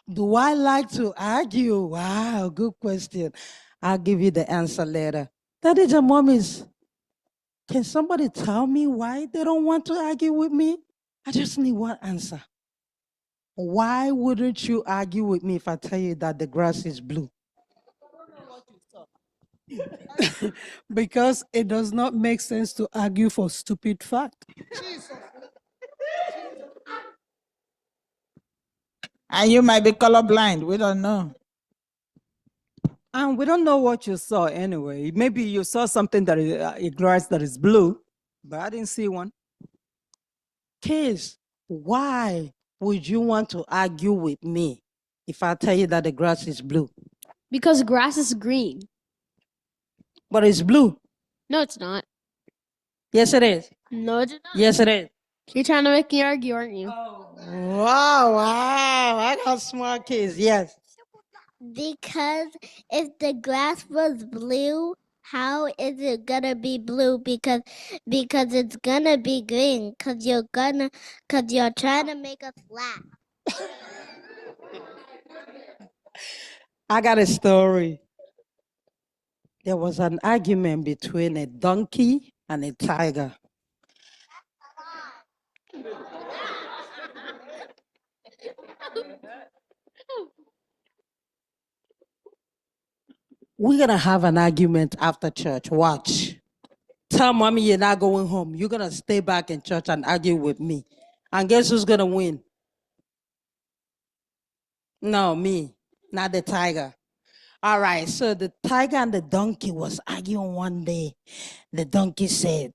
Do I like to argue? Wow, good question. I'll give you the answer later. Daddy and mommies, can somebody tell me why they don't want to argue with me? I just need one answer. Why wouldn't you argue with me if I tell you that the grass is blue? Because it does not make sense to argue for stupid fact. And you might be colorblind. We don't know. And we don't know what you saw anyway. Maybe you saw something that is a grass that is blue, but I didn't see one. Kids, why would you want to argue with me if I tell you that the grass is blue? Because grass is green. But it's blue. No, it's not. Yes, it is. No, it's not. Yes, it is. You're trying to make me argue, aren't you? Wow, I got smart kids. Yes. Because if the grass was blue, how is it gonna be blue? Because it's gonna be green. Cause you're trying to make us laugh. I got a story. There was an argument between a donkey and a tiger. We're going to have an argument after church. Watch. Tell mommy you're not going home. You're going to stay back in church and argue with me. And guess who's going to win? No, me, not the tiger. All right, so the tiger and the donkey was arguing one day. The donkey said,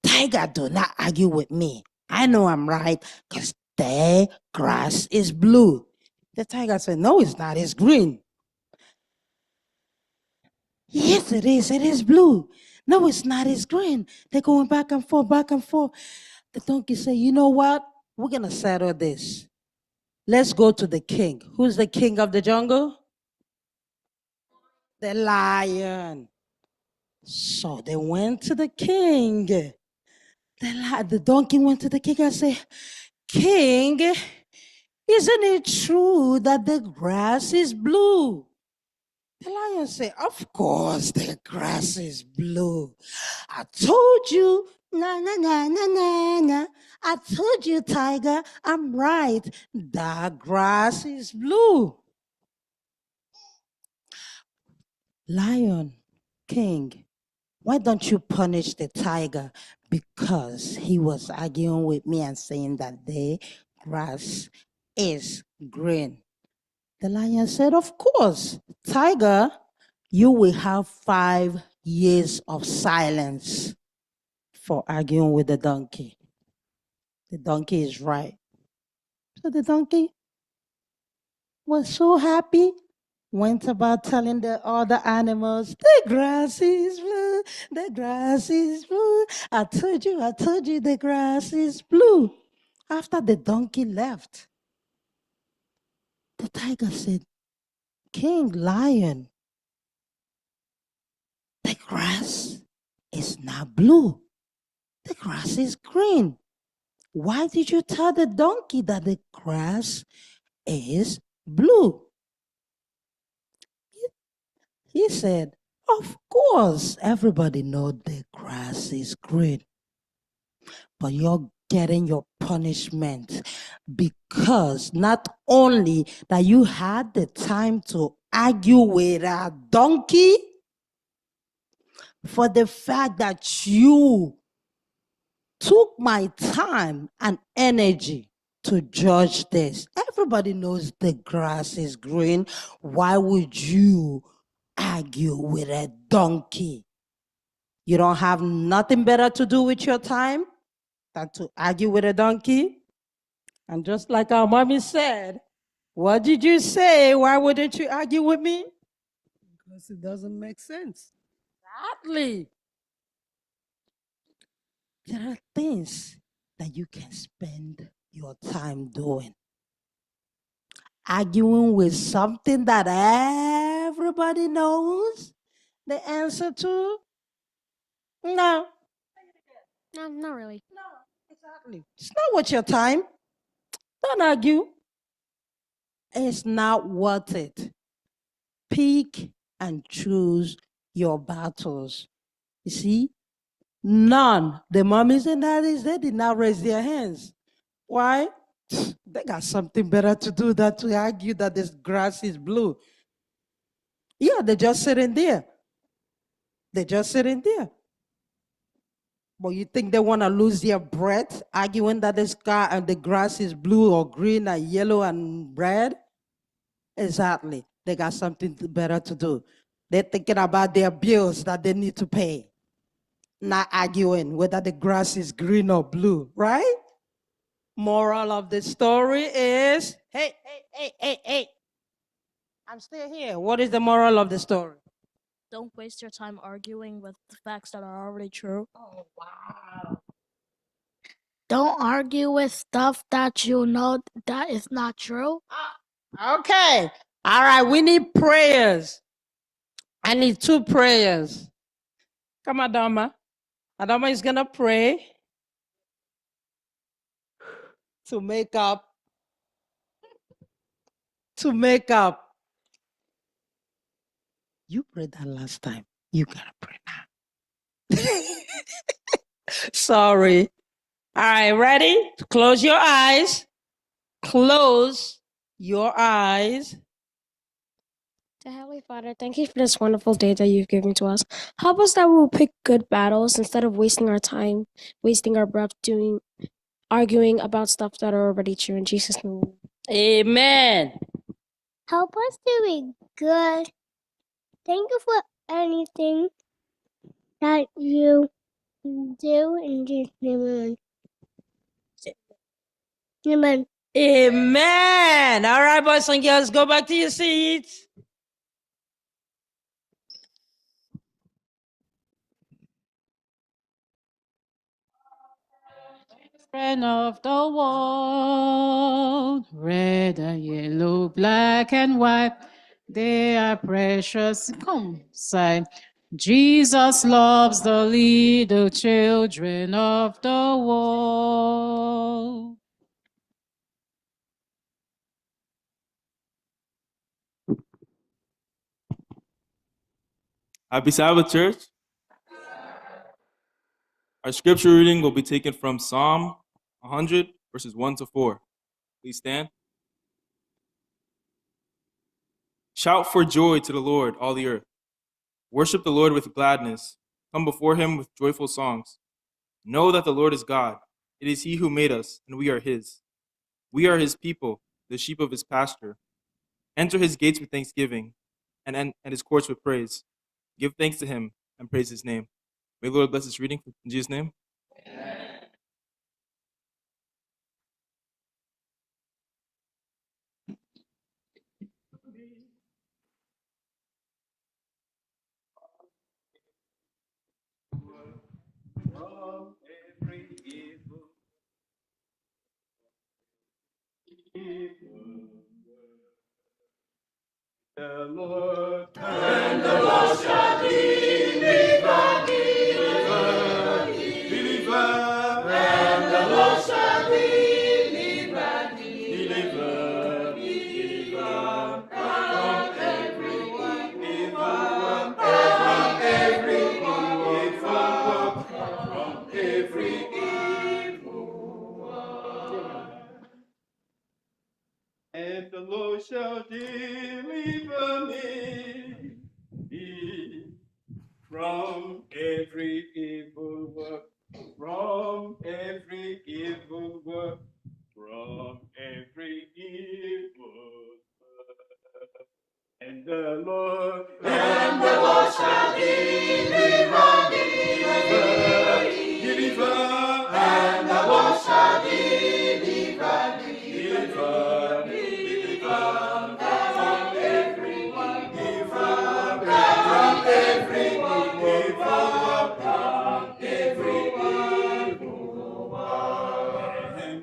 "Tiger, do not argue with me. I know I'm right because the grass is blue." The tiger said, "No, it's not. It's green." "Yes, it is. It is blue." "No, it's not. It's green." They're going back and forth, back and forth. The donkey said, "You know what? We're going to settle this. Let's go to the king." Who's the king of the jungle? The lion. So they went to the king. The donkey went to the king and said, "King, isn't it true that the grass is blue?" The lion said, "Of course the grass is blue. I told you, na na na na na na. I told you, tiger, I'm right. The grass is blue." Lion, king, why don't you punish the tiger? Because he was arguing with me and saying that the grass is green. The lion said, "Of course, tiger, you will have 5 years of silence for arguing with the donkey." The donkey is right. So the donkey was so happy, went about telling the other animals, "The grass is blue, the grass is blue. I told you the grass is blue." After the donkey left, the tiger said, "King Lion, the grass is not blue. The grass is green. Why did you tell the donkey that the grass is blue?" He said, "Of course, everybody knows the grass is green, but you're getting your punishment because not only that you had the time to argue with a donkey, for the fact that you took my time and energy to judge this. Everybody knows the grass is green. Why would you argue with a donkey? You don't have nothing better to do with your time than to argue with a donkey?" And just like our mommy said, what did you say? Why wouldn't you argue with me? Because it doesn't make sense. Exactly. There are things that you can spend your time doing. Arguing with something that everybody knows the answer to? No. No, not really. No, exactly. It's not worth your time. Don't argue. It's not worth it. Pick and choose your battles. You see, none. The mommies and daddies, they did not raise their hands. Why? They got something better to do than to argue that this grass is blue. Yeah, they're just sitting there. They're just sitting there. But you think they want to lose their breath arguing that the sky and the grass is blue or green and yellow and red? Exactly. They got something better to do. They're thinking about their bills that they need to pay, not arguing whether the grass is green or blue, right? Moral of the story is, hey. I'm still here. What is the moral of the story? Don't waste your time arguing with the facts that are already true. Oh, wow. Don't argue with stuff that you know that is not true. Okay. All right. We need prayers. I need 2 prayers. Come, Adama. Adama is going to pray to make up. You prayed that last time. You got to pray now. Sorry. All right. Ready? Close your eyes. Close your eyes. To Heavenly Father, thank you for this wonderful day that you've given to us. Help us that we will pick good battles instead of wasting our time, wasting our breath arguing about stuff that are already true. In Jesus' name. Amen. Help us to be good. Thank you for anything that you do in Jesus' name. Amen. Amen. All right, boys and girls, go back to your seats. Friend of the world, red and yellow, black and white, they are precious. Come, side. Jesus loves the little children of the world. Happy Sabbath, church. Our scripture reading will be taken from Psalm 100, verses 1 to 4. Please stand. Shout for joy to the Lord, all the earth. Worship the Lord with gladness. Come before him with joyful songs. Know that the Lord is God. It is he who made us, and we are his. We are his people, the sheep of his pasture. Enter his gates with thanksgiving, and his courts with praise. Give thanks to him, and praise his name. May the Lord bless this reading in Jesus' name. From every evil, the Lord and the Lord shall deliver, and the Lord shall deliver from every evil, from every evil. And the Lord shall deliver me from every evil work, from every evil work, from every evil work. And the Lord shall deliver, and the Lord shall deliver from every evil, from every evil, from every evil one. And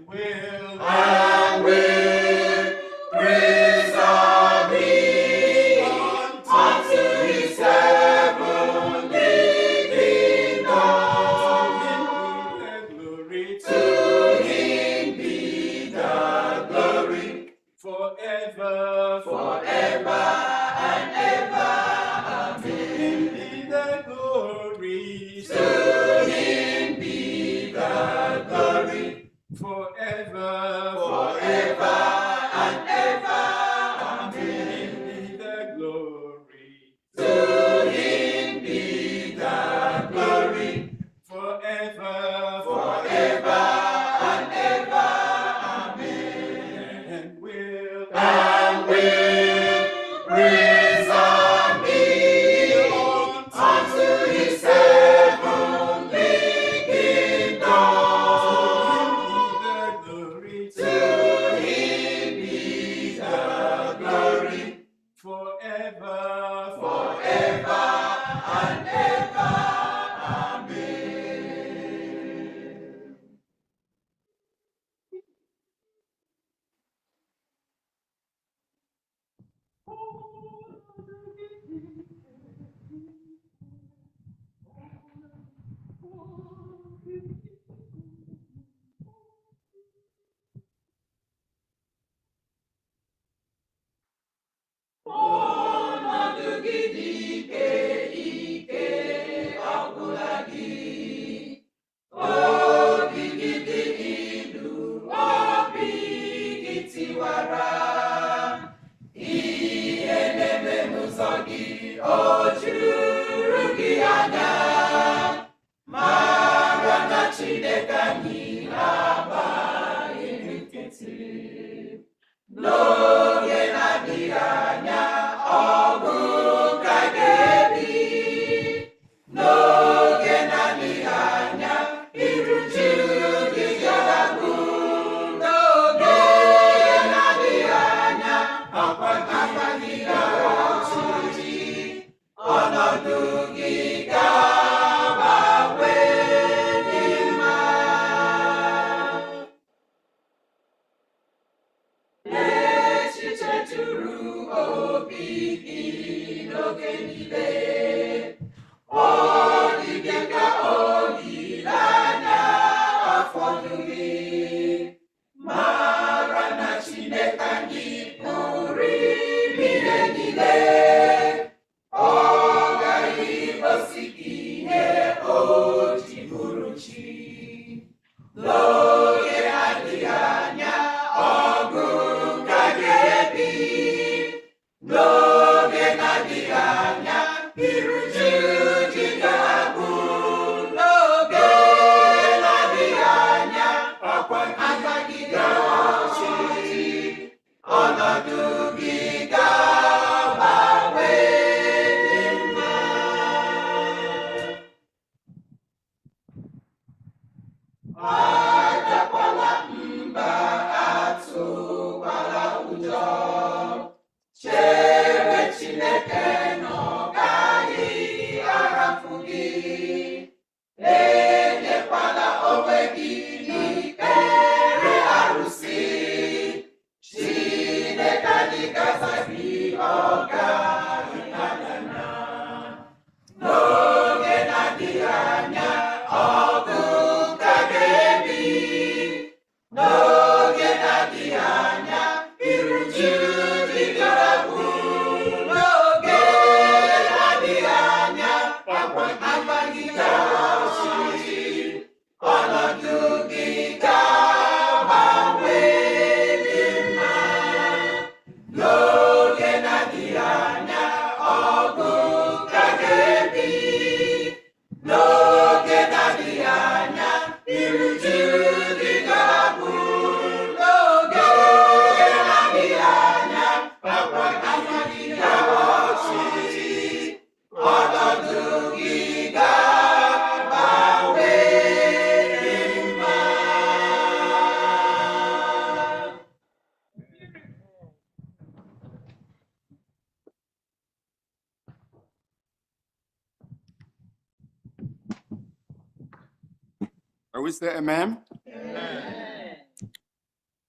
Are we say amen? Amen.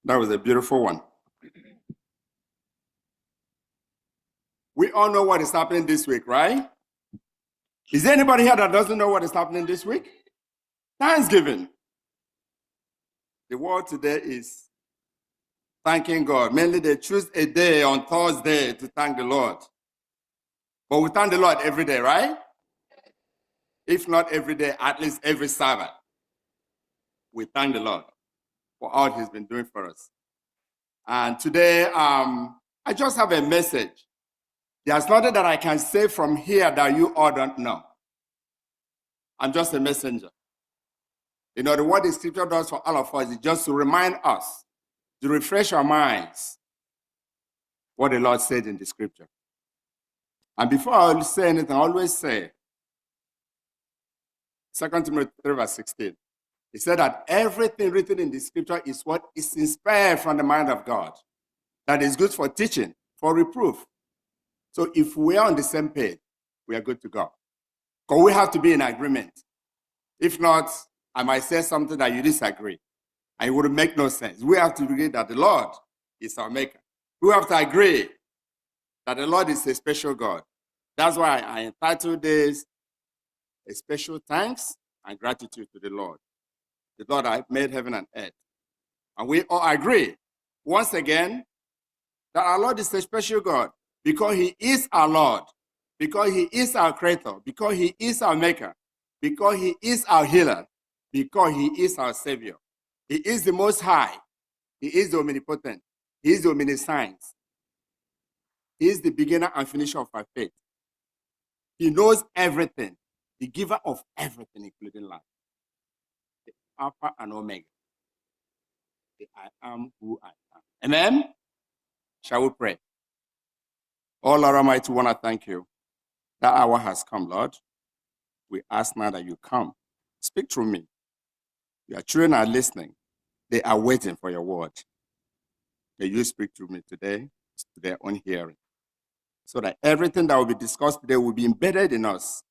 That was a beautiful one. We all know what is happening this week, right? Is there anybody here that doesn't know what is happening this week? Thanksgiving. The world today is thanking God. Mainly they choose a day on Thursday to thank the Lord. But we thank the Lord every day, right? If not every day, at least every Sabbath. We thank the Lord for all he's been doing for us. And today, I just have a message. There's nothing that I can say from here that you all don't know. I'm just a messenger. You know, what the scripture does for all of us is just to remind us to refresh our minds what the Lord said in the scripture. And before I say anything, I always say, 2 Timothy 3 verse 16. He said that everything written in the scripture is what is inspired from the mind of God. That is good for teaching, for reproof. So if we are on the same page, we are good to go. Because we have to be in agreement. If not, I might say something that you disagree. And it would make no sense. We have to agree that the Lord is our maker. We have to agree that the Lord is a special God. That's why I entitled this a special thanks and gratitude to the Lord. The Lord that made heaven and earth. And we all agree, once again, that our Lord is a special God because he is our Lord, because he is our creator, because he is our maker, because he is our healer, because he is our savior. He is the most high. He is the omnipotent. He is the omniscient. He is the beginner and finisher of our faith. He knows everything, the giver of everything, including life. The Alpha and Omega. The I am who I am. Amen? Shall we pray? Oh, Lord Almighty, we want to thank you. That hour has come, Lord. We ask now that you come. Speak through me. Your children are listening. They are waiting for your word. May you speak through me today to their own hearing, so that everything that will be discussed today will be embedded in us,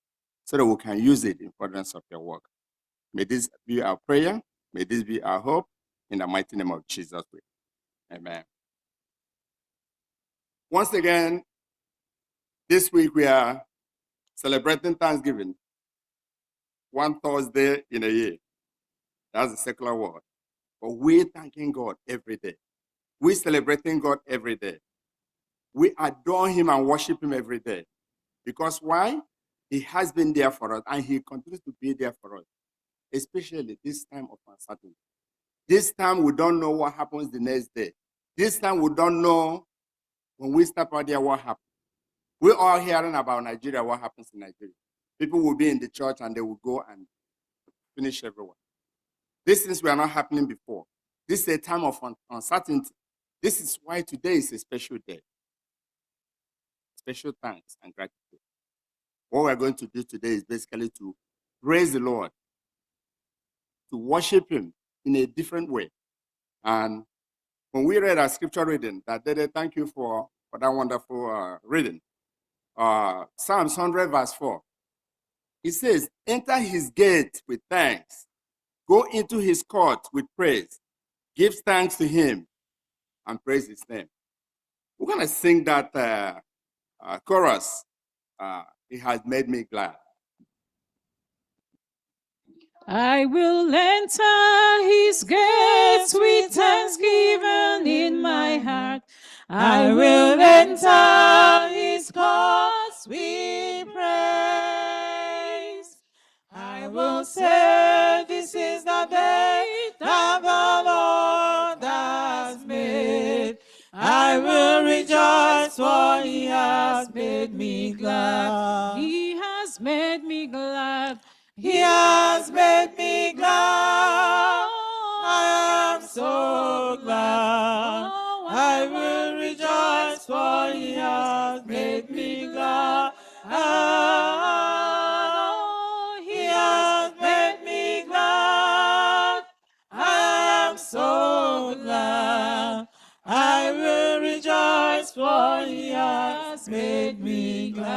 so that we can use it in furtherance of your work. May this be our prayer. May this be our hope. In the mighty name of Jesus. Amen. Once again, this week we are celebrating Thanksgiving. One Thursday in a year. That's the secular word. But we're thanking God every day. We're celebrating God every day. We adore him and worship him every day. Because why? He has been there for us and he continues to be there for us. Especially this time of uncertainty. This time we don't know what happens the next day. This time we don't know when we step out there what happens. We're all hearing about Nigeria, what happens in Nigeria. People will be in the church and they will go and finish everyone. These things were not happening before. This is a time of uncertainty. This is why today is a special day. Special thanks and gratitude. What we're going to do today is basically to praise the Lord, to worship him in a different way. And when we read our scripture reading that day, thank you for that wonderful reading. Psalms 100 verse 4. It says, enter his gate with thanks. Go into his court with praise. Give thanks to him and praise his name. We're going to sing that chorus. It has made me glad. I will enter his gates with thanksgiving in my heart. I will enter his courts with praise. I will say, this is the day that the Lord has made. I will rejoice, for he has made me glad. He has made me glad. He has made me glad. I am so glad. I will rejoice, for he has made me glad. He has made me glad. I am so glad. I will rejoice, for he has made me glad.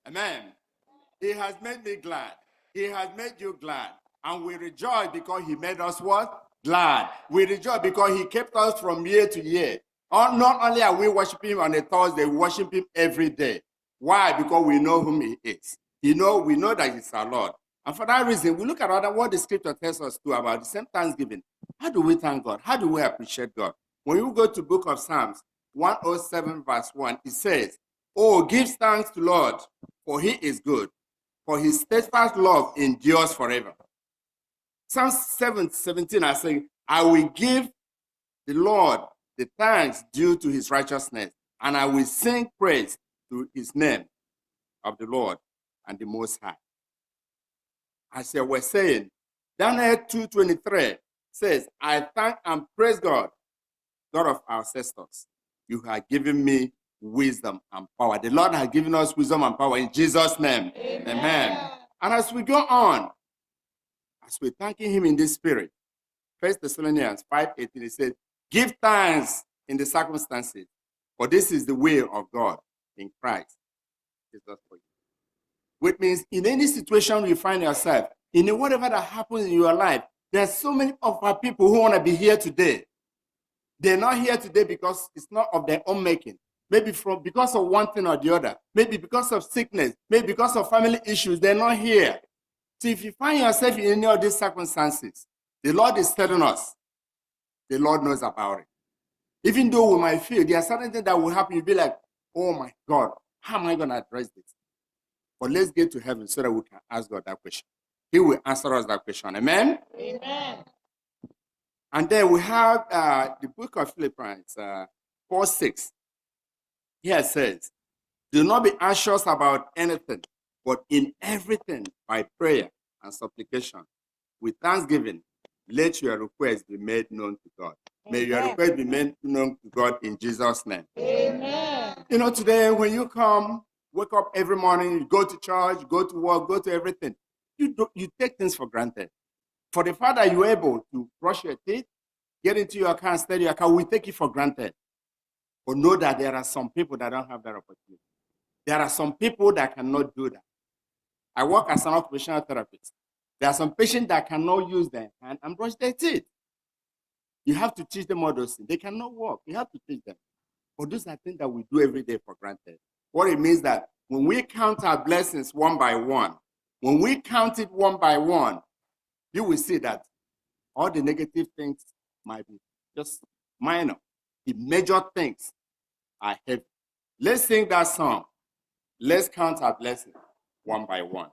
Amen. He has made me glad. He has made you glad. And we rejoice because he made us what? Glad. We rejoice because he kept us from year to year. Not only are we worshiping him on a Thursday, we worship him every day. Why? Because we know whom he is. We know that he's our Lord. And for that reason, we look at what the scripture tells us too about the same Thanksgiving. How do we thank God? How do we appreciate God? When you go to book of Psalms 107 verse 1, it says, oh, give thanks to Lord, for he is good, for his steadfast love endures forever. Psalm 17 are saying, I will give the Lord the thanks due to his righteousness, and I will sing praise to his name of the Lord and the Most High. As I was saying, Daniel 2:23 says, I thank and praise God, God of our ancestors. You have given me wisdom and power. The Lord has given us wisdom and power in Jesus' name. Amen. And as we go on, as we're thanking him in this spirit, 1 Thessalonians 5:18, it says, give thanks in the circumstances, for this is the will of God in Christ. Jesus for you. Which means in any situation you find yourself, in whatever that happens in your life, there's so many of our people who want to be here today. They're not here today because it's not of their own making. Maybe because of one thing or the other. Maybe because of sickness. Maybe because of family issues. They're not here. So if you find yourself in any of these circumstances, the Lord is telling us, the Lord knows about it. Even though we might feel there are certain things that will happen, you'll be like, oh my God, how am I going to address this? But let's get to heaven so that we can ask God that question. He will answer us that question. Amen? Amen. And then we have the book of Philippians 4:6. Here it says, do not be anxious about anything, but in everything by prayer and supplication, with thanksgiving, let your requests be made known to God. May your request be made known to God in Jesus' name. Amen. You know, today when you come, wake up every morning, you go to church, go to work, go to everything, you take things for granted. For the fact that you're able to brush your teeth, get into your car and steady your car, we take it for granted. But know that there are some people that don't have that opportunity. There are some people that cannot do that. I work as an occupational therapist. There are some patients that cannot use their hand and brush their teeth. You have to teach them all those things. They cannot walk. You have to teach them. But those are things that we do every day for granted. What it means that when we count our blessings one by one, when we count it one by one, you will see that all the negative things might be just minor. The major things are heavy. Let's sing that song. Let's count our blessings one by one.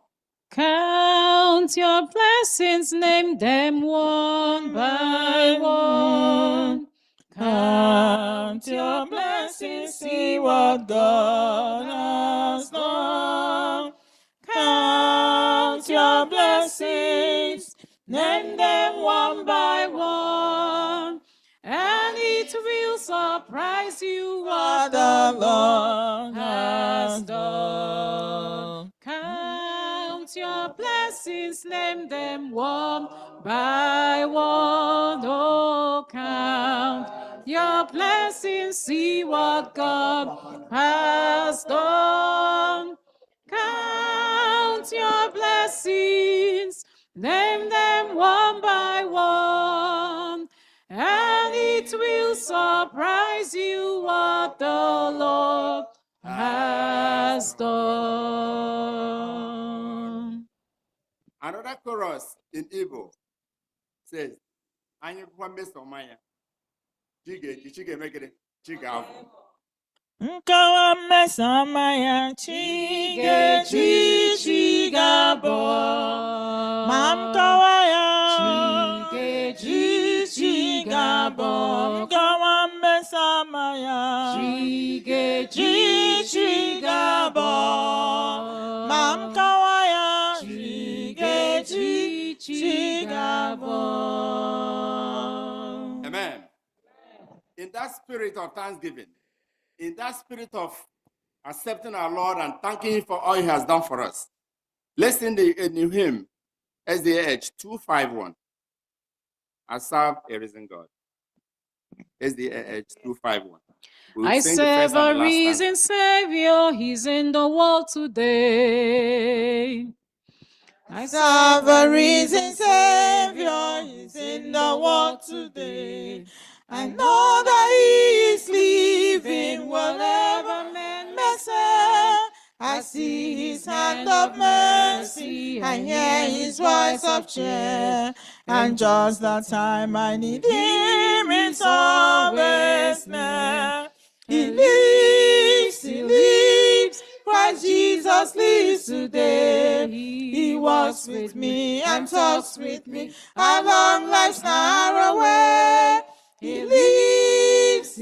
Count your blessings, name them one by one. Count your blessings, see what God has done. Count your blessings, name them one by one, and it will surprise you what the Lord has done. Count your blessings, name them one by one. Oh, count your blessings, see what God has done. Count your blessings, name them one by one, and it will surprise you what the Lord has done. Another chorus in Igbo says, Anyị kwa mmeso mmanya, chi ga-emegide, chi ga-afụ. Nkawa mmesamaya Chigechi Chigabo Mamkawa ya Chigechi Chigabo Nkawa mmesamaya Chigechi Chigabo Mamkawa ya Chigechi Chigabo. Amen. In that spirit of thanksgiving, in that spirit of accepting our Lord and thanking him for all he has done for us, let's sing the new hymn, SDA 251. I serve a risen God. SDA 251. I serve a risen Savior, he's in the world today. I serve a risen Savior, he's in the world today. I know that he is living, whatever man may say. I see his hand of mercy, I hear his voice of cheer. And just the time I need him, it's always near. He lives, Christ Jesus lives today. He walks with me and talks with me along life's narrow way. He lives,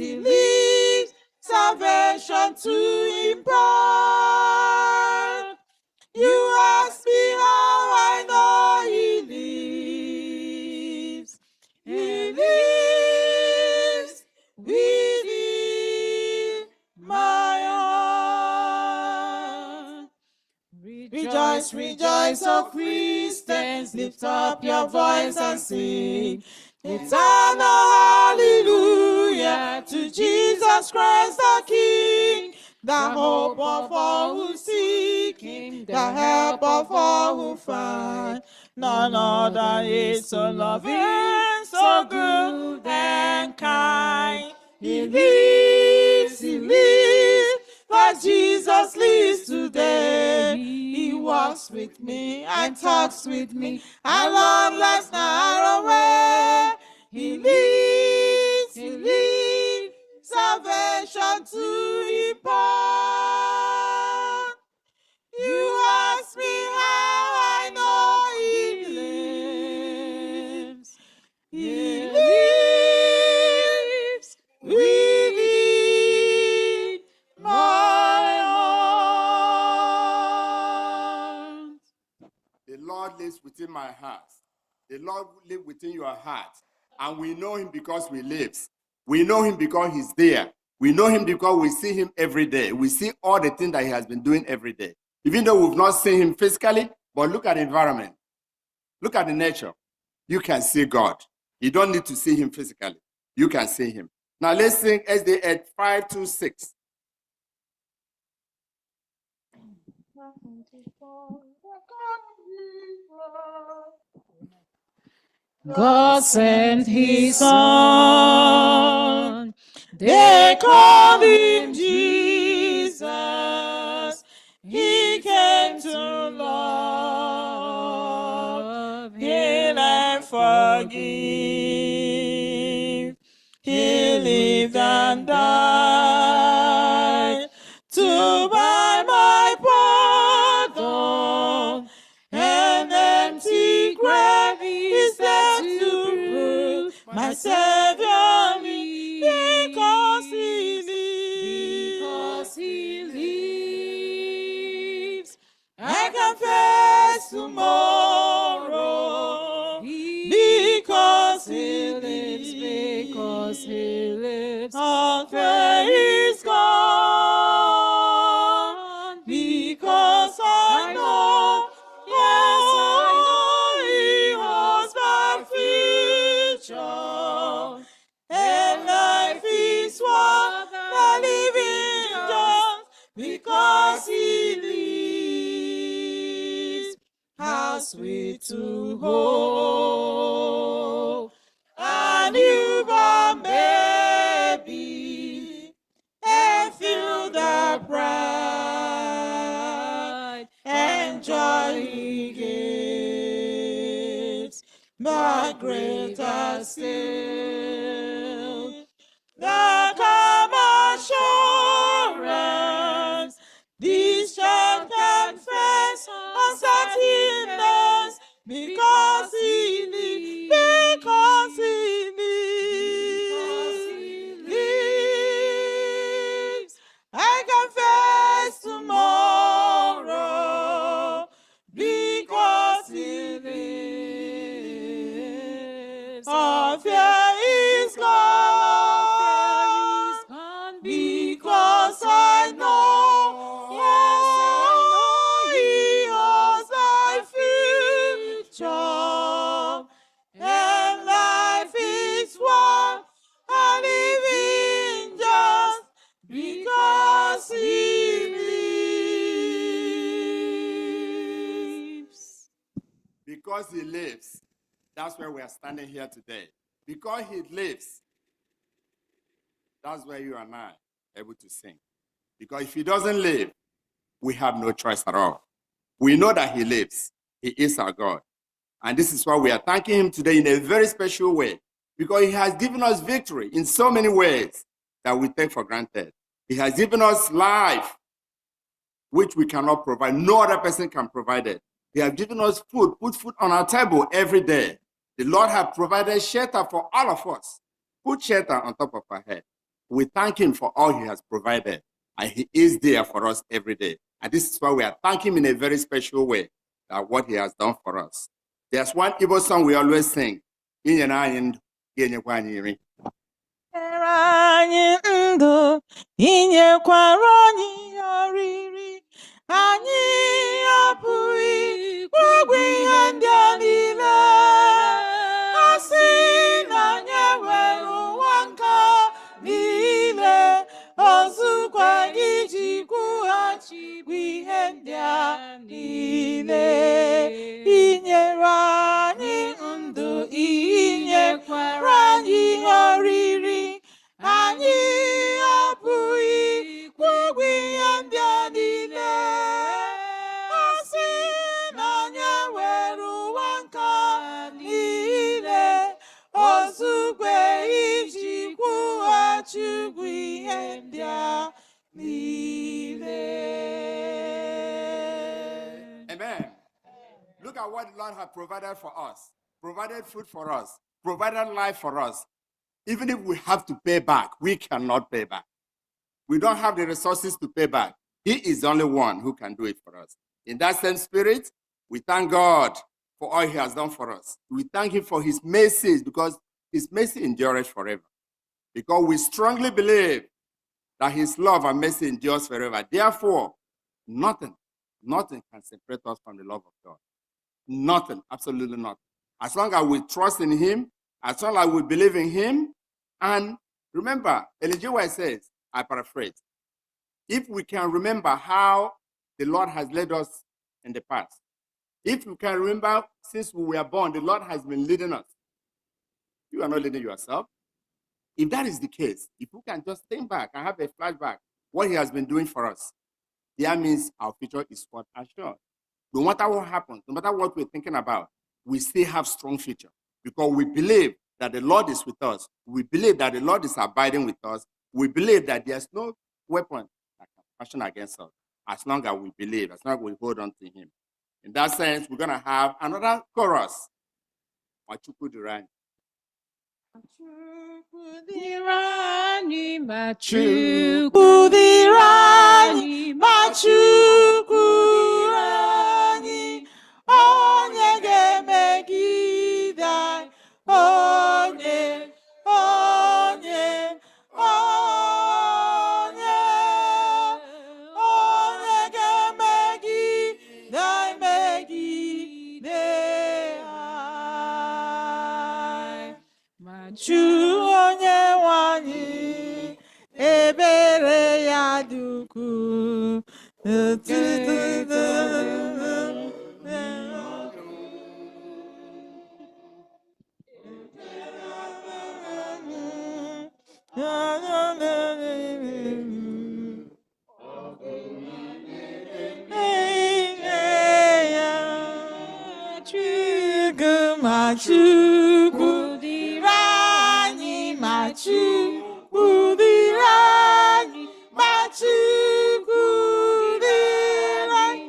salvation to impart. You ask me how I know he lives. He within my heart. Rejoice, rejoice, O Christians, lift up your voice and sing. Eternal hallelujah to Jesus Christ the King, the hope of all who seek Him, the help of all who find. None other is so loving, so good and kind. He lives, like Jesus lives today. He walks with me and talks with me along life's narrow way. He lives, salvation to impart. You ask me how I know He lives. He lives within my heart. The Lord lives within my heart. The Lord lives within your heart. And we know Him because we live. We know Him because He's there. We know Him because we see Him every day. We see all the things that He has been doing every day. Even though we've not seen Him physically, but look at the environment. Look at the nature. You can see God. You don't need to see Him physically. You can see Him. Now let's sing SDA 526. God sent His Son. They called Him Jesus. He came to love, heal, and forgive. He lived and died to buy my pardon. An empty grave is there to prove my Savior lives, because He lives. I can face tomorrow because He lives. All fear is gone because I know. Yes, I know He holds my future, and life is worth the living just because He lives. How sweet to hold a newborn baby and feel the pride and joy He gives. But greater still, the calm assurance this child can face uncertainness, because He lives, because He lives. I can face tomorrow because He lives. All fear is gone because I know, yes, I know He holds my future, and life is worth a living just because He lives. Because He lives. That's where we are standing here today. Because He lives. That's where you and I are able to sing. Because if He doesn't live, we have no choice at all. We know that He lives. He is our God. And this is why we are thanking Him today in a very special way. Because He has given us victory in so many ways that we take for granted. He has given us life, which we cannot provide. No other person can provide it. He has given us food, put food on our table every day. The Lord has provided shelter for all of us. Put shelter on top of our head. We thank Him for all He has provided. And He is there for us every day. And this is why we are thanking Him in a very special way, that what He has done for us. There's one Igbo song we always sing. anyị ndụ, inyekwara anyị oriri. Anyị apụghị ịgwagwa ihe ndị a niile. A sị na anyị nwere ụwa nke niile, ozugbo iji kwụghachi ihe ndị a niile. Inyere anyị ndụ, inyekwara anyị oriri. Anyị apụghị ịgwagwa ihe ndị a niile. A sị na anyị nwere ụwa nke niile, ozugbo iji kwụghachi ihe ndị a niile. Amen. Look at what the Lord has provided for us. Provided food for us. Provided life for us. Even if we have to pay back, we cannot pay back. We don't have the resources to pay back. He is the only one who can do it for us. In that same spirit, we thank God for all he has done for us. We thank him for his mercies, because his mercy endures forever. Because we strongly believe that his love and mercy endures forever. Therefore, nothing can separate us from the love of God. Nothing, absolutely nothing. As long as we trust in him, as long as we believe in him. And remember, Elijah says, I paraphrase, if we can remember how the Lord has led us in the past, if you can remember since we were born, the Lord has been leading us. You are not leading yourself. If that is the case, if we can just think back and have a flashback, what he has been doing for us, that means our future is quite assured. No matter what happens, no matter what we're thinking about, we still have strong future, because we believe that the Lord is with us. We believe that the Lord is abiding with us. We believe that there's no weapon that can fashion against us, as long as we believe, as long as we hold on to him. In that sense, we're going to have another chorus. Machukudirani, machukudirani, onye ga-emegide anyị, onye ga-emegide anyị, megide anyị. Machu onye nwanyị, ebere ya dị ukwuu. Machukudirani, machukudirani, machukudirani,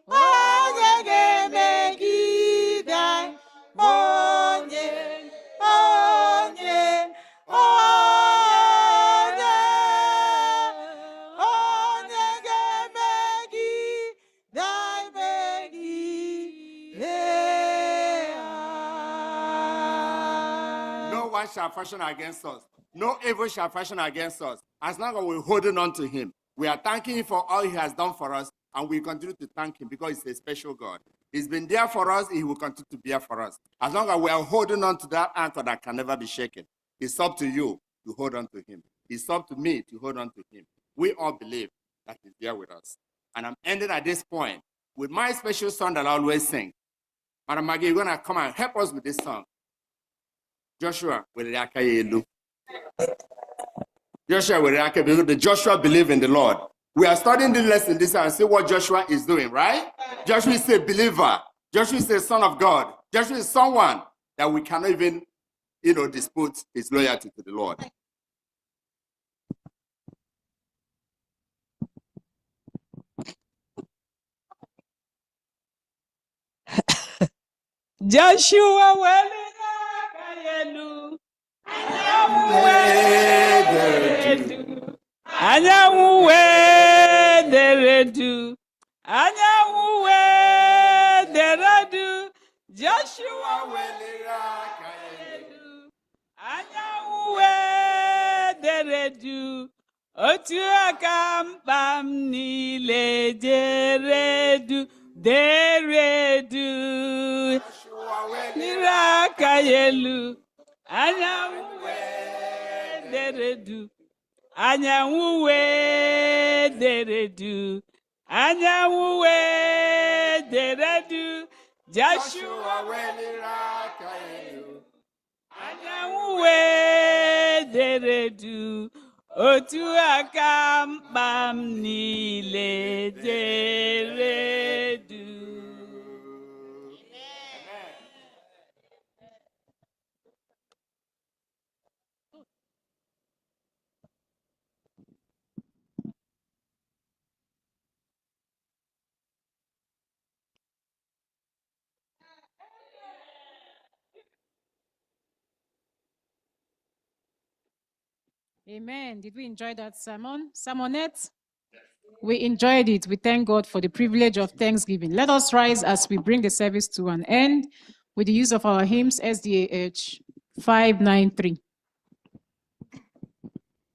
onye ga-emegide anyị, onye ga-emegide anyị, megide anyị. No one shall fashion against us. No evil shall fashion against us. As long as we're holding on to him, we are thanking him for all he has done for us, and we continue to thank him because he's a special God. He's been there for us. He will continue to be there for us. As long as we are holding on to that anchor that can never be shaken, it's up to you to hold on to him. It's up to me to hold on to him. We all believe that he's there with us. And I'm ending at this point with my special song that I always sing. Madam Maggie, you're going to come and help us with this song. Joshua, Joshua, because the Joshua believe in the Lord. We are studying this lesson this and see what Joshua is doing, right? Joshua is a believer. Joshua is a son of God. Joshua is someone that we cannot even, dispute his loyalty to the Lord. Joshua weliri aka ya elu, anyanwụ wee dere du, anyanwụ wee dere du. Joshua weliri aka ya elu, anyanwụ wee deredu otu aka mkpa m niile deredu deredu n'iru aka ya elu anyanwụ wee deredu anyanwụ wee deredu anyanwụ wee deredu Joshua weliri aka elu anyanwụ wee deredu otu aka mkpa m niile deredu. Amen. Did we enjoy that sermonette? We enjoyed it. We thank God for the privilege of Thanksgiving. Let us rise as we bring the service to an end with the use of our hymns, SDAH 593.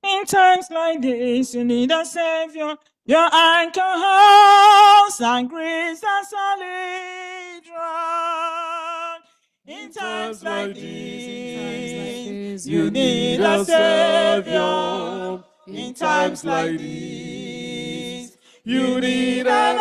In times like this, you need a Savior. Your anchor holds and grace and solid rock. In times like this, you need a Savior. In times like this, you need an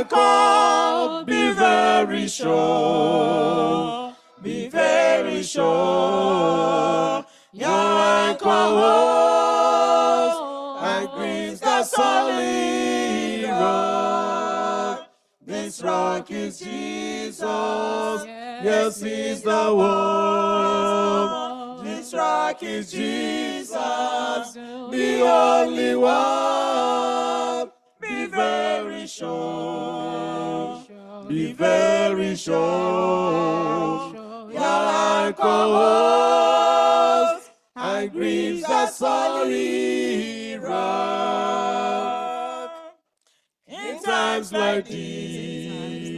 anchor. Be very sure. Be very sure. Your anchor holds and grieves the solid rock. This rock is Jesus. Yes, He's the one. This rock is Jesus, the only one. Be very sure. Be very sure. Your anchor holds and grieves the solid rock. In times like these,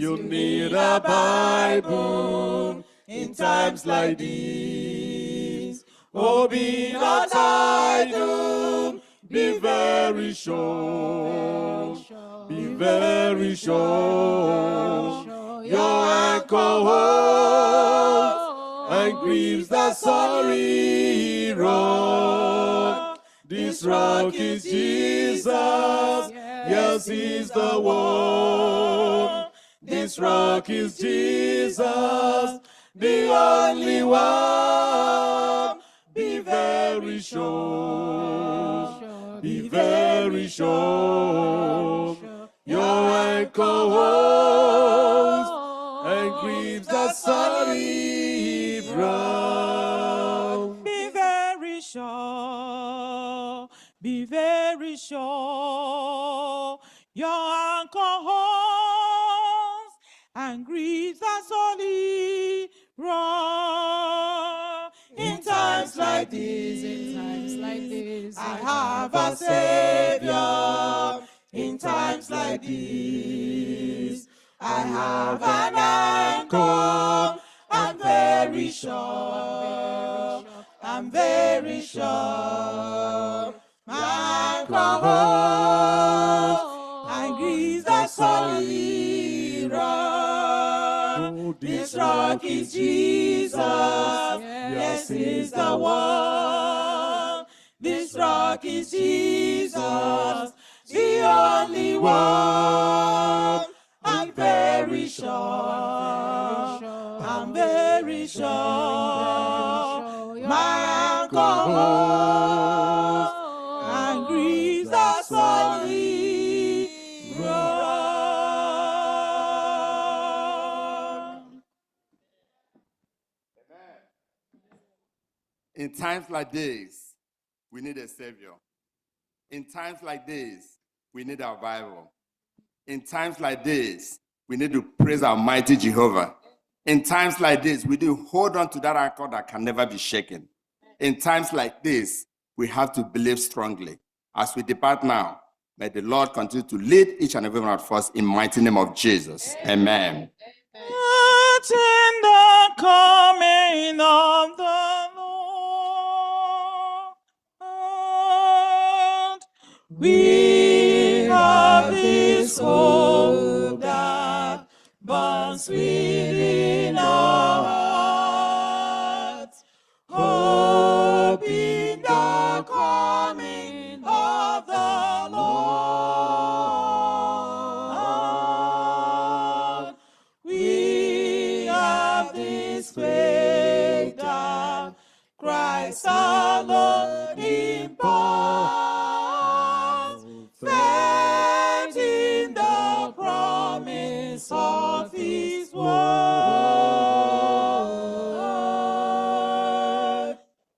you need a Bible. In times like these, oh, be not idle. Be very sure. Be very sure. Your anchor holds and grieves the solid rock. This rock is Jesus. Yes, He's the one. This rock is Jesus, the only one. Be very sure. Be very sure. Your anchor holds and grieves the solid rock. Be very sure. Be very sure. Your anchor holds and grieves the solid rock. In times like this, I have a Savior. In times like this, I have an anchor. I'm very sure. I'm very sure. My anchor holds and grieves the solid rock. This rock is Jesus. Yes, He's the one. This rock is Jesus, the only one. I'm very sure. I'm very sure. My anchor holds and grieves the solid rock. In times like this, we need a Savior. In times like this, we need our Bible. In times like this, we need to praise our mighty Jehovah. In times like this, we do hold on to that anchor that can never be shaken. In times like this, we have to believe strongly. As we depart now, may the Lord continue to lead each and every one of us in the mighty name of Jesus. Amen. In the coming of the Lord, We have this hope that burns within our hearts, hope in the coming of the Lord. We have this faith that Christ our Lord imparts, faith in the promise of His word.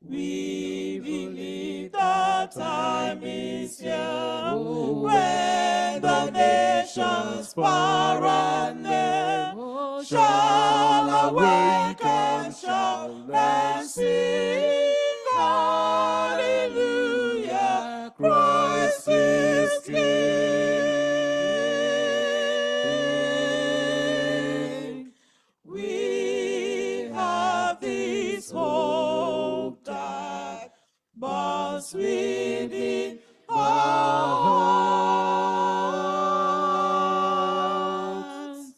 We believe that time is here when the nations power and name shall awake and shout and sing hallelujah, Christ is King. We have this hope that burns within our hearts,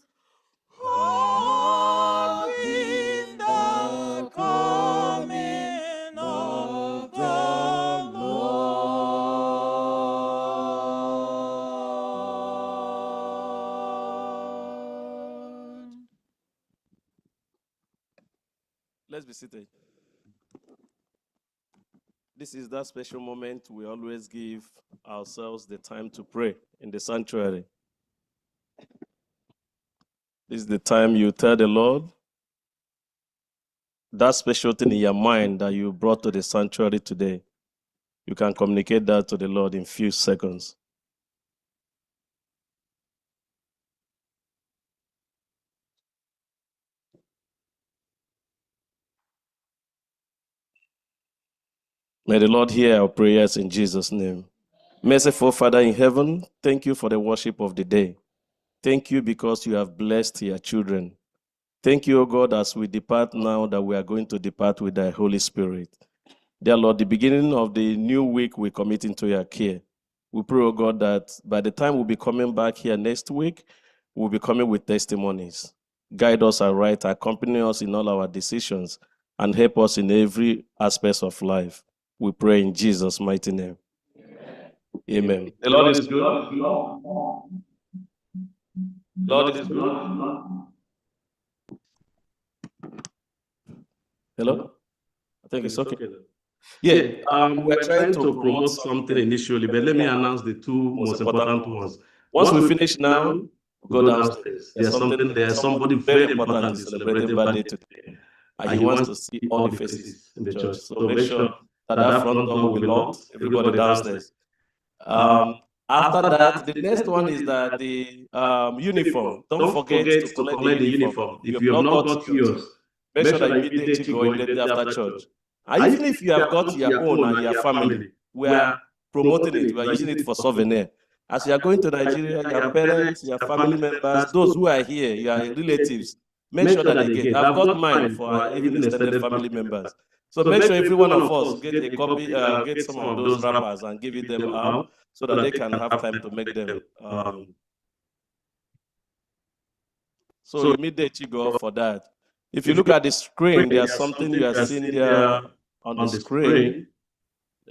hope in the coming of the Lord. Let's be seated. This is that special moment we always give ourselves the time to pray in the sanctuary. This is the time you tell the Lord that special thing in your mind that you brought to the sanctuary today. You can communicate that to the Lord in a few seconds. May the Lord hear our prayers in Jesus' name. Merciful Father in heaven, thank you for the worship of the day. Thank you because you have blessed your children. Thank you, O God, as we depart now that we are going to depart with thy Holy Spirit. Dear Lord, the beginning of the new week we commit into your care. We pray, O God, that by the time we'll be coming back here next week, we'll be coming with testimonies. Guide us aright, accompany us in all our decisions, and help us in every aspect of life. We pray in Jesus' mighty name. Amen. The Lord is good. Lord is good. Hello? I think it's okay. Yeah, we're trying to promote something initially, but let me announce the two most important ones. Once we finish now, go downstairs. There's something there. Somebody very important is celebrating birthday today, and he wants to see all the faces in the church. So make sure that that front door will be locked. Everybody downstairs. After that, the next one is that the uniform. Don't forget to collect the uniform. If you have not got yours, make sure that you immediately go immediately after church. And even if you have got your own and your family, we are promoting it. We are using it for souvenir. As you are going to Nigeria, your parents, your family members, those who are here, your relatives, make sure that they get. I've got mine for even extended family members. So make sure every one of us get a copy, get some of those wrappers and give it them out so that they can have time to make them. So immediately go for that. If you look at the screen, there's something you are seeing there on the screen.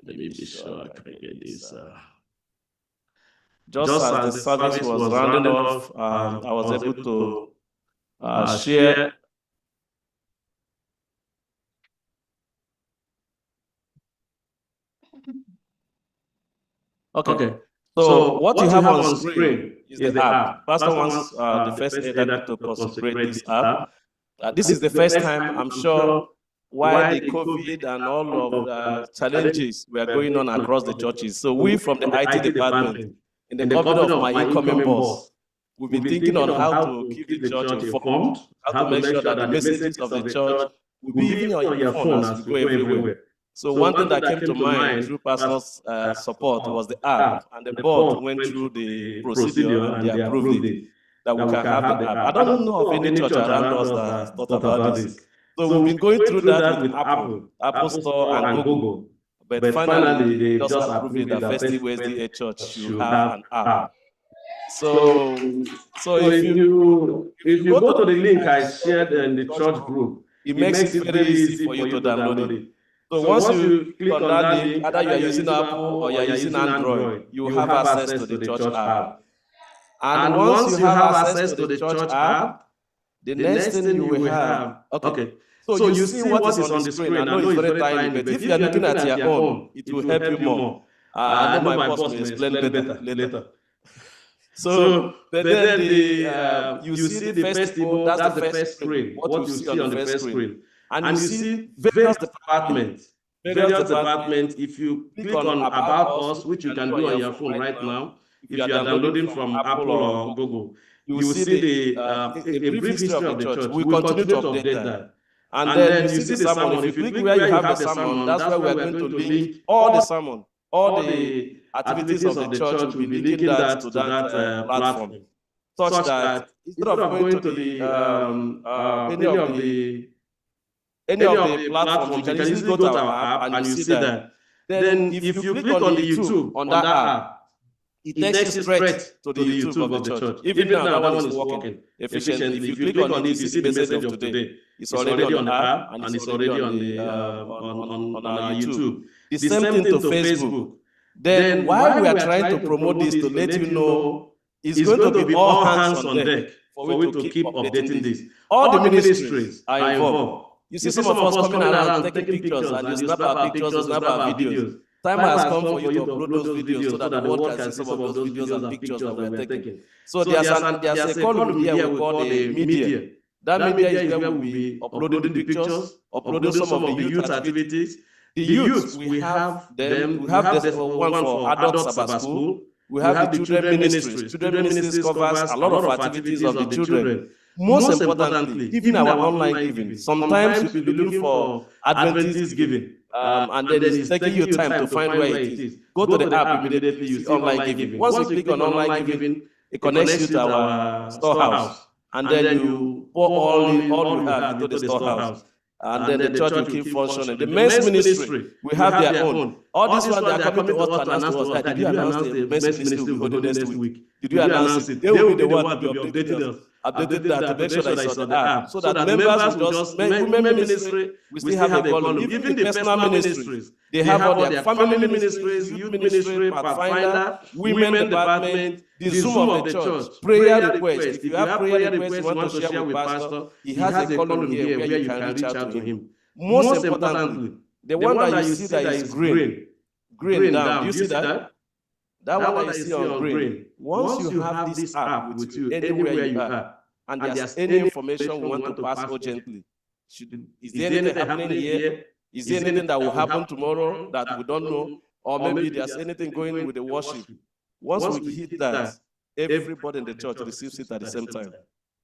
Let me be sure I can get this. Just as the service was rounding off, I was able to share. Okay. So what you have on screen is the app. Pastor wants the first aider to consecrate this app. This is the first time, I'm sure, why the COVID and all of the challenges were going on across the churches. So we from the IT department, in the company of my incoming boss, we've been thinking on how to keep the church informed, how to make sure that the messages of the church will be even on your phone as we go everywhere. So one thing that came to mind through pastor's support was the app, and the board went through the procedure and they approved it, that we can have the app. I don't know of any church around us that has thought about this. So we've been going through that with Apple Store and Google. But finally, they just approved it that First Igbo SDA Church should have an app. So if you go to the link I shared in the church group, it makes it very easy for you to download it. So once you click on that link, either you are using Apple or you are using Android, you have access to the church app. And once you have access to the church app, the next thing you will have, okay. So you see what is on the screen. I know it's very tiny, but if you are looking at your own, it will help you more. I know my boss will explain better later. So, but then you see the first table, that's the first screen, what you see on the first screen. And you see various departments. If you click on About Us, which you can do on your phone right now, if you are downloading from Apple or Google, you will see a brief history of the church. We will continue to update that. And then you see the sermon. If you click where you have the sermon, that's where we are going to link all the sermon, all the activities of the church. We'll be linking that to that platform, such that instead of going to any of the platforms, you can easily go to our app and you see that. Then if you click on the YouTube on that app, it takes you straight to the YouTube of the church. Even now, that one is working efficiently. If you click on it, you see the message of today. It's already on the app and it's already on our YouTube. The same thing to Facebook. Then while we are trying to promote this to let you know, it's going to be all hands on deck for we to keep updating this. All the ministries are involved. You see some of us coming around taking pictures, and you snap our pictures, you snap our videos. Time has come for you to upload those videos so that the world can see some of those videos and pictures that we are taking. So there's a column here we call the media. That media is where we'll be uploading the pictures, uploading some of the youth activities. The youth, we have them. We have this one for adults Sabbath school. We have the children ministries. Children ministries covers a lot of activities of the children. Most importantly, even our online giving. Sometimes we'll be looking for Adventist giving. And then it's taking you time to find where it is. Go to the app immediately, you see online giving. Once you click on online giving, it connects you to our storehouse. And then you pour all you have into the storehouse. And then the church will keep functioning. The men's ministry, we have their own. All this one, they are coming to us to announce to us that, did you announce the men's ministry will be holding next week? Did you announce it? They will be the one to be updating us. Updated that to make sure that it's on the app. So that members will just, women ministry, we still have a column. Even the personal ministries, they have all their family ministries, youth ministry, pathfinder, women department, the Zoom of the church, prayer request. If you have prayer requests you want to share with pastor, he has a column here where you can reach out to him. Most importantly, the one that you see that is green down, do you see that? That one that you see on green. Once you have this app with you, anywhere you are, and there's any information we want to pass urgently, is there anything happening here? Is there anything that will happen tomorrow that we don't know? Or maybe there's anything going with the worship. Once we hit that, everybody in the church receives it at the same time.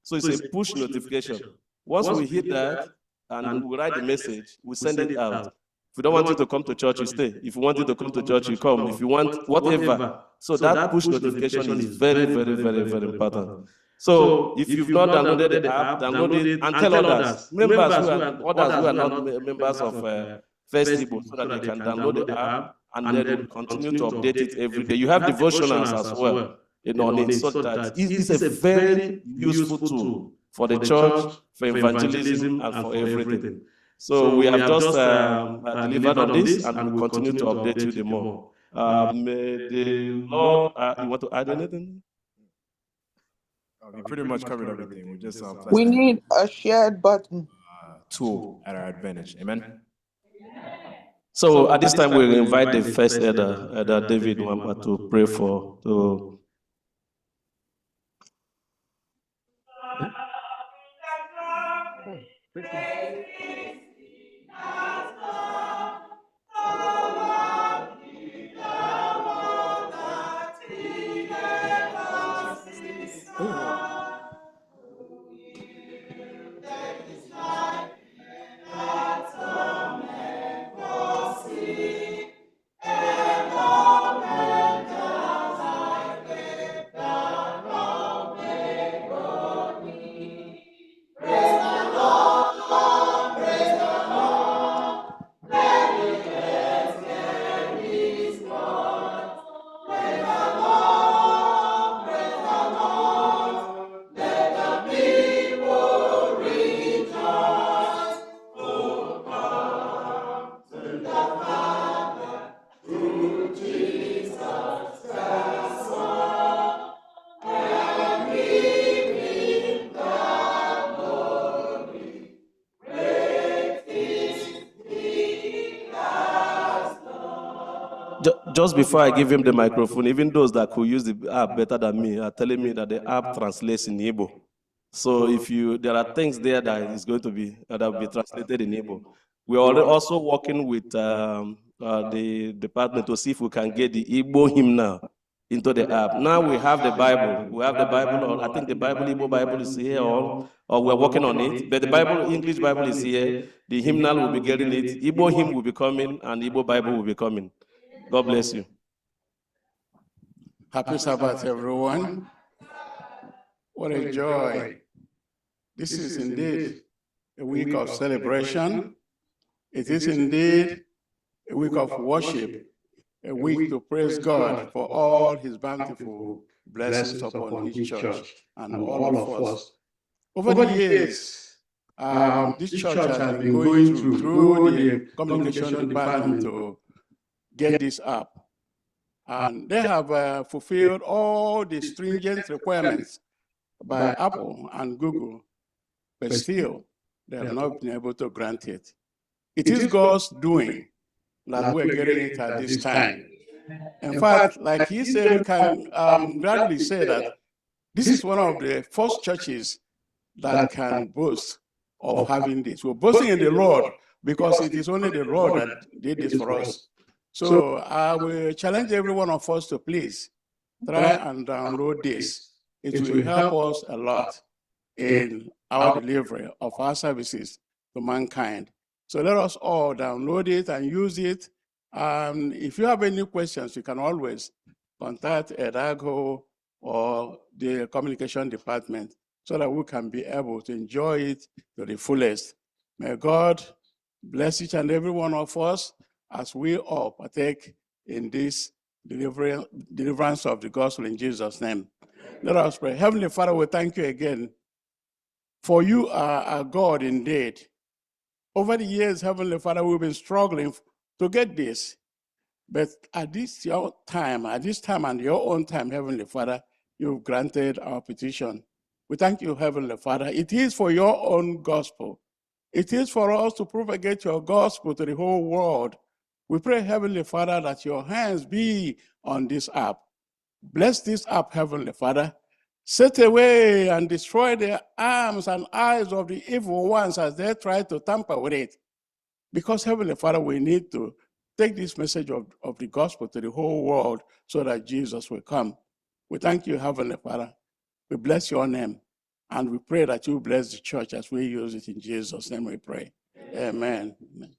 So it's a push notification. Once we hit that, and we write the message, we send it out. If you don't want you to come to church, you stay. If you want you to come to church, you come. If you want whatever. So that push notification is very, very, very, very important. So if you've not downloaded the app, download it and tell others, members who are not members of First Igbo, so that they can download the app and then we'll continue to update it every day. You have devotionals as well, on it, so that it's a very useful tool for the church, for evangelism, and for everything. So we have just delivered on this, and we'll continue to update you the more. May the Lord, you want to add anything? We pretty much covered everything. We just we need a shared button tool at our advantage. Amen. So at this time, we'll invite the first elder David Wamba, to pray for. Praise the Lord. just before I give him the microphone, even those that could use the app better than me are telling me that the app translates in Igbo. So there are things there that is going to be that will be translated in Igbo. We are also working with the department to see if we can get the Igbo hymnal into the app. Now we have the Bible. We have the Bible, or I think the Bible, Igbo Bible is here, or we're working on it. But the Bible, English Bible is here. The hymnal will be getting it. Igbo hymn will be coming, and Igbo Bible will be coming. God bless you. Happy Sabbath, everyone. What a joy. This is indeed a week of celebration. It is indeed a week of worship, a week to praise God for all his bountiful blessings upon his church and all of us. Over the years, this church has been going through the communication department to get this up. And they have fulfilled all the stringent requirements by Apple and Google, but still, they have not been able to grant it. It is God's doing that we're getting it at this time. In fact, like he said, we can gladly say that this is one of the first churches that can boast of having this. We're boasting in the Lord because it is only the Lord that did this for us. So I will challenge every one of us to please try and download this. It will help us a lot in our delivery of our services to mankind. So let us all download it and use it. If you have any questions, you can always contact Edago or the communication department so that we can be able to enjoy it to the fullest. May God bless each and every one of us as we all partake in this deliverance of the gospel in Jesus' name. Let us pray. Heavenly Father, we thank you again, for you are a God indeed. Over the years, Heavenly Father, we've been struggling to get this. But at this time and your own time, Heavenly Father, you've granted our petition. We thank you, Heavenly Father. It is for your own gospel. It is for us to propagate your gospel to the whole world. We pray, Heavenly Father, that your hands be on this app. Bless this app, Heavenly Father. Set away and destroy the arms and eyes of the evil ones as they try to tamper with it. Because, Heavenly Father, we need to take this message of the gospel to the whole world so that Jesus will come. We thank you, Heavenly Father. We bless your name. And we pray that you bless the church as we use it in Jesus' name we pray. Amen. Amen.